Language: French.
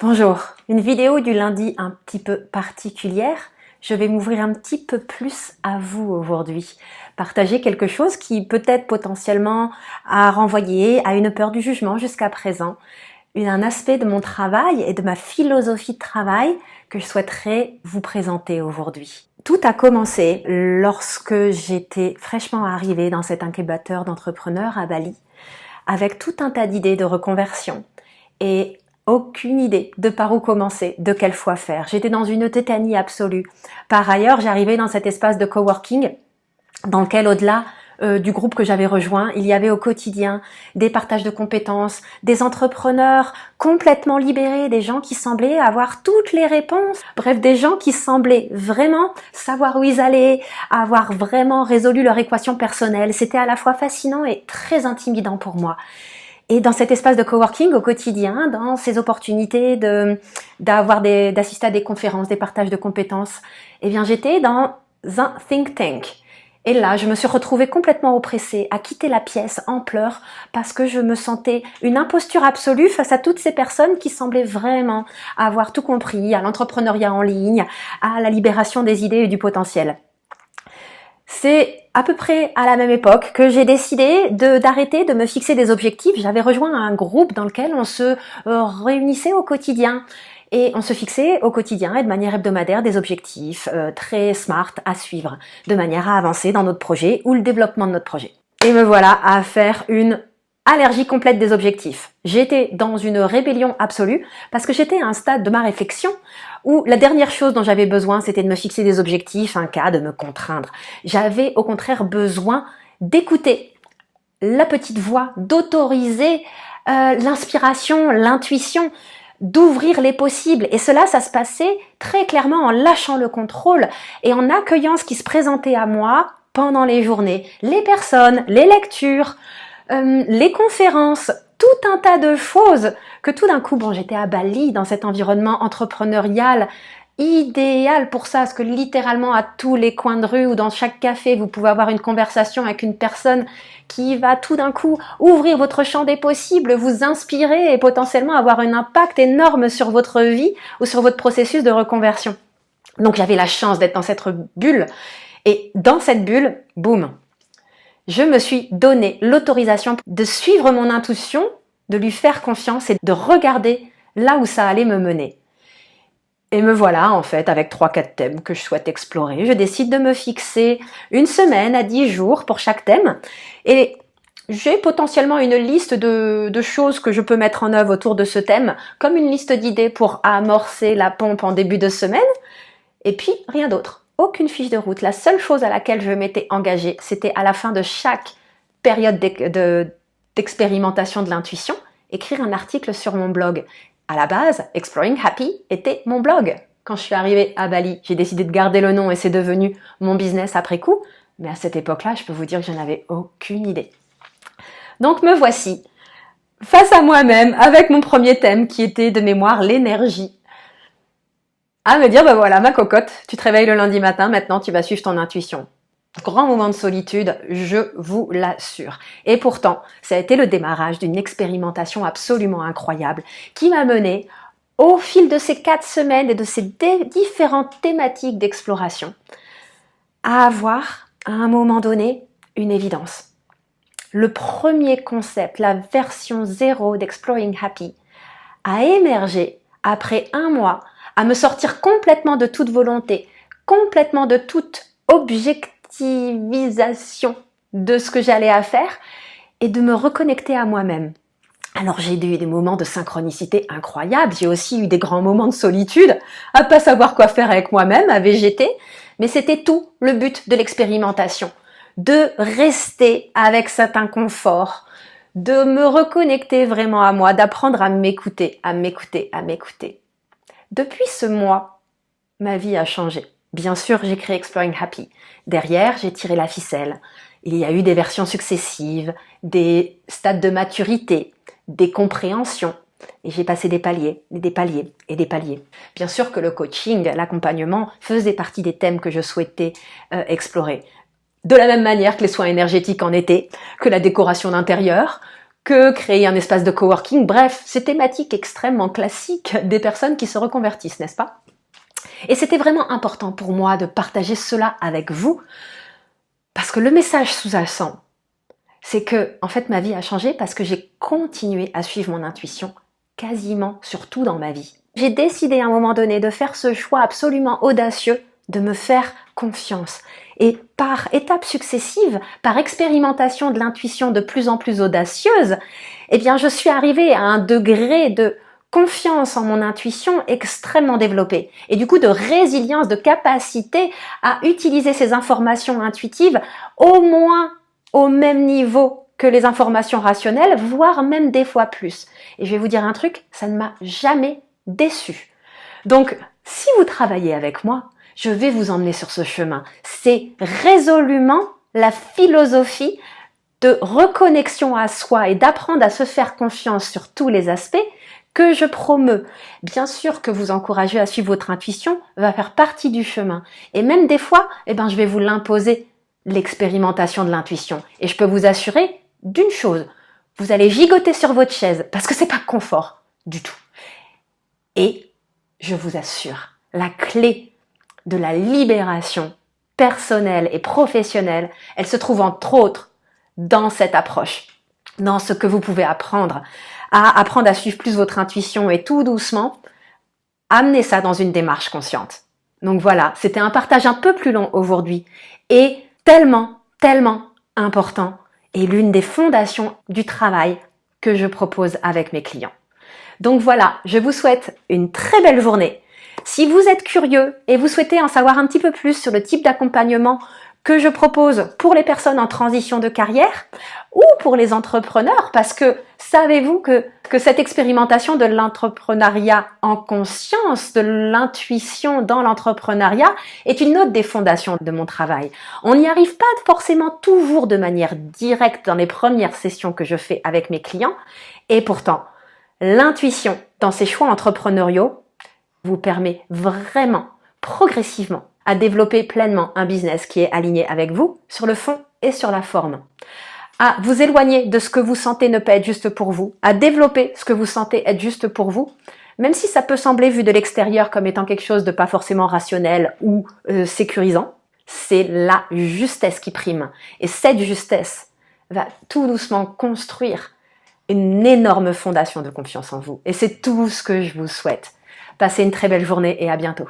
Bonjour, une vidéo du lundi un petit peu particulière. Je vais m'ouvrir un petit peu plus à vous aujourd'hui. Partager quelque chose qui peut-être potentiellement a renvoyé à une peur du jugement jusqu'à présent. Un aspect de mon travail et de ma philosophie de travail que je souhaiterais vous présenter aujourd'hui. Tout a commencé lorsque j'étais fraîchement arrivée dans cet incubateur d'entrepreneurs à Bali, avec tout un tas d'idées de reconversion et aucune idée de par où commencer, de quelle foi faire. J'étais dans une tétanie absolue. Par ailleurs, j'arrivais dans cet espace de coworking dans lequel, au-delà du groupe que j'avais rejoint, il y avait au quotidien des partages de compétences, des entrepreneurs complètement libérés, des gens qui semblaient avoir toutes les réponses, bref, des gens qui semblaient vraiment savoir où ils allaient, avoir vraiment résolu leur équation personnelle. C'était à la fois fascinant et très intimidant pour moi. Et dans cet espace de coworking au quotidien, dans ces opportunités d'assister à des conférences, des partages de compétences, eh bien j'étais dans un think tank. Et là, je me suis retrouvée complètement oppressée, à quitter la pièce en pleurs parce que je me sentais une imposture absolue face à toutes ces personnes qui semblaient vraiment avoir tout compris à l'entrepreneuriat en ligne, à la libération des idées et du potentiel. C'est à peu près à la même époque que j'ai décidé d'arrêter de me fixer des objectifs. J'avais rejoint un groupe dans lequel on se réunissait au quotidien. Et on se fixait au quotidien et de manière hebdomadaire des objectifs très smart à suivre, de manière à avancer dans notre projet ou le développement de notre projet. Et me voilà à faire une allergie complète des objectifs. J'étais dans une rébellion absolue parce que j'étais à un stade de ma réflexion où la dernière chose dont j'avais besoin, c'était de me fixer des objectifs, un cas, de me contraindre. J'avais au contraire besoin d'écouter la petite voix, d'autoriser l'inspiration, l'intuition, d'ouvrir les possibles. Et cela, ça se passait très clairement en lâchant le contrôle et en accueillant ce qui se présentait à moi pendant les journées. Les personnes, les lectures, les conférences, tout un tas de choses que tout d'un coup, j'étais à Bali dans cet environnement entrepreneurial idéal pour ça, parce que littéralement à tous les coins de rue ou dans chaque café, vous pouvez avoir une conversation avec une personne qui va tout d'un coup ouvrir votre champ des possibles, vous inspirer et potentiellement avoir un impact énorme sur votre vie ou sur votre processus de reconversion. Donc j'avais la chance d'être dans cette bulle et dans cette bulle, boum, je me suis donné l'autorisation de suivre mon intuition, de lui faire confiance et de regarder là où ça allait me mener. Et me voilà en fait avec 3-4 thèmes que je souhaite explorer. Je décide de me fixer une semaine à 10 jours pour chaque thème et j'ai potentiellement une liste de choses que je peux mettre en œuvre autour de ce thème, comme une liste d'idées pour amorcer la pompe en début de semaine et puis rien d'autre. Aucune fiche de route. La seule chose à laquelle je m'étais engagée, c'était à la fin de chaque période d'expérimentation de l'intuition, écrire un article sur mon blog. À la base, Exploring Happy était mon blog. Quand je suis arrivée à Bali, j'ai décidé de garder le nom et c'est devenu mon business après coup. Mais à cette époque-là, je peux vous dire que je n'avais aucune idée. Donc me voici, face à moi-même, avec mon premier thème qui était de mémoire l'énergie. À me dire, voilà, ma cocotte, tu te réveilles le lundi matin, maintenant tu vas suivre ton intuition. Grand moment de solitude, je vous l'assure. Et pourtant, ça a été le démarrage d'une expérimentation absolument incroyable qui m'a mené au fil de ces 4 semaines et de ces différentes thématiques d'exploration à avoir, à un moment donné, une évidence. Le premier concept, la version 0 d'Exploring Happy, a émergé après 1 mois à me sortir complètement de toute volonté, complètement de toute objectivisation de ce que j'allais à faire et de me reconnecter à moi-même. Alors j'ai eu des moments de synchronicité incroyables, j'ai aussi eu des grands moments de solitude, à pas savoir quoi faire avec moi-même, à végéter, mais c'était tout le but de l'expérimentation, de rester avec cet inconfort, de me reconnecter vraiment à moi, d'apprendre à m'écouter, à m'écouter, à m'écouter. Depuis ce mois, ma vie a changé. Bien sûr, j'ai créé Exploring Happy. Derrière, j'ai tiré la ficelle. Il y a eu des versions successives, des stades de maturité, des compréhensions. Et j'ai passé des paliers, des paliers et des paliers. Bien sûr que le coaching, l'accompagnement, faisait partie des thèmes que je souhaitais explorer. De la même manière que les soins énergétiques en étaient, que la décoration d'intérieur, que créer un espace de coworking. Bref, ces thématiques extrêmement classiques des personnes qui se reconvertissent, n'est-ce pas? Et c'était vraiment important pour moi de partager cela avec vous parce que le message sous-jacent, c'est que, en fait, ma vie a changé parce que j'ai continué à suivre mon intuition quasiment sur tout dans ma vie. J'ai décidé à un moment donné de faire ce choix absolument audacieux de me faire confiance. Et par étapes successives, par expérimentation de l'intuition de plus en plus audacieuse, eh bien, je suis arrivée à un degré de confiance en mon intuition extrêmement développée. Et du coup, de résilience, de capacité à utiliser ces informations intuitives au moins au même niveau que les informations rationnelles, voire même des fois plus. Et je vais vous dire un truc, ça ne m'a jamais déçue. Donc, si vous travaillez avec moi, je vais vous emmener sur ce chemin. C'est résolument la philosophie de reconnexion à soi et d'apprendre à se faire confiance sur tous les aspects que je promeus. Bien sûr que vous encourager à suivre votre intuition va faire partie du chemin. Et même des fois, je vais vous l'imposer, l'expérimentation de l'intuition. Et je peux vous assurer d'une chose, vous allez gigoter sur votre chaise parce que c'est pas confort du tout. Et je vous assure, la clé de la libération personnelle et professionnelle, elle se trouve entre autres dans cette approche, dans ce que vous pouvez apprendre à suivre plus votre intuition et tout doucement, amener ça dans une démarche consciente. Donc voilà, c'était un partage un peu plus long aujourd'hui et tellement, tellement important et l'une des fondations du travail que je propose avec mes clients. Donc voilà, je vous souhaite une très belle journée. Si vous êtes curieux et vous souhaitez en savoir un petit peu plus sur le type d'accompagnement que je propose pour les personnes en transition de carrière ou pour les entrepreneurs, parce que savez-vous que cette expérimentation de l'entrepreneuriat en conscience, de l'intuition dans l'entrepreneuriat est une autre des fondations de mon travail. On n'y arrive pas forcément toujours de manière directe dans les premières sessions que je fais avec mes clients et pourtant, l'intuition dans ces choix entrepreneuriaux vous permet vraiment, progressivement, à développer pleinement un business qui est aligné avec vous, sur le fond et sur la forme. À vous éloigner de ce que vous sentez ne pas être juste pour vous, à développer ce que vous sentez être juste pour vous, même si ça peut sembler vu de l'extérieur comme étant quelque chose de pas forcément rationnel ou sécurisant, c'est la justesse qui prime. Et cette justesse va tout doucement construire une énorme fondation de confiance en vous. Et c'est tout ce que je vous souhaite. Passez une très belle journée et à bientôt.